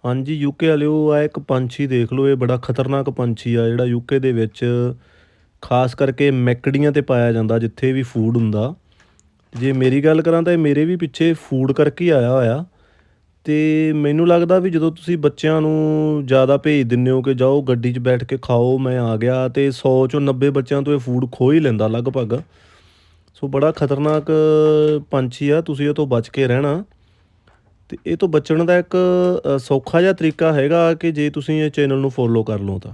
ਹਾਂਜੀ, ਯੂਕੇ ਵਾਲਿਓ ਆ ਇੱਕ ਪੰਛੀ ਦੇਖ ਲਓ, ਇਹ ਬੜਾ ਖਤਰਨਾਕ ਪੰਛੀ ਆ ਜਿਹੜਾ ਯੂਕੇ ਦੇ ਵਿੱਚ ਖਾਸ ਕਰਕੇ ਮੈਕੜੀਆਂ 'ਤੇ ਪਾਇਆ ਜਾਂਦਾ ਜਿੱਥੇ ਵੀ ਫੂਡ ਹੁੰਦਾ। ਜੇ ਮੇਰੀ ਗੱਲ ਕਰਾਂ ਤਾਂ ਇਹ ਮੇਰੇ ਵੀ ਪਿੱਛੇ ਫੂਡ ਕਰਕੇ ਹੀ ਆਇਆ ਹੋਇਆ। ਅਤੇ ਮੈਨੂੰ ਲੱਗਦਾ ਵੀ ਜਦੋਂ ਤੁਸੀਂ ਬੱਚਿਆਂ ਨੂੰ ਜ਼ਿਆਦਾ ਭੇਜ ਦਿੰਦੇ ਹੋ ਕਿ ਜਾਓ ਗੱਡੀ 'ਚ ਬੈਠ ਕੇ ਖਾਓ ਮੈਂ ਆ ਗਿਆ, ਅਤੇ 100 ਚੋਂ 90 ਬੱਚਿਆਂ ਤੋਂ ਇਹ ਫੂਡ ਖੋਹ ਹੀ ਲੈਂਦਾ ਲਗਭਗ। ਸੋ ਬੜਾ ਖਤਰਨਾਕ ਪੰਛੀ ਆ, ਤੁਸੀਂ ਇਹ ਤੋਂ ਬਚ ਕੇ ਰਹਿਣਾ। ਅਤੇ ਇਹ ਤੋਂ ਬਚਣ ਦਾ ਇੱਕ ਸੌਖਾ ਜਿਹਾ ਤਰੀਕਾ ਹੈਗਾ ਕਿ ਜੇ ਤੁਸੀਂ ਇਹ ਚੈਨਲ ਨੂੰ ਫੋਲੋ ਕਰ ਲਓ ਤਾਂ।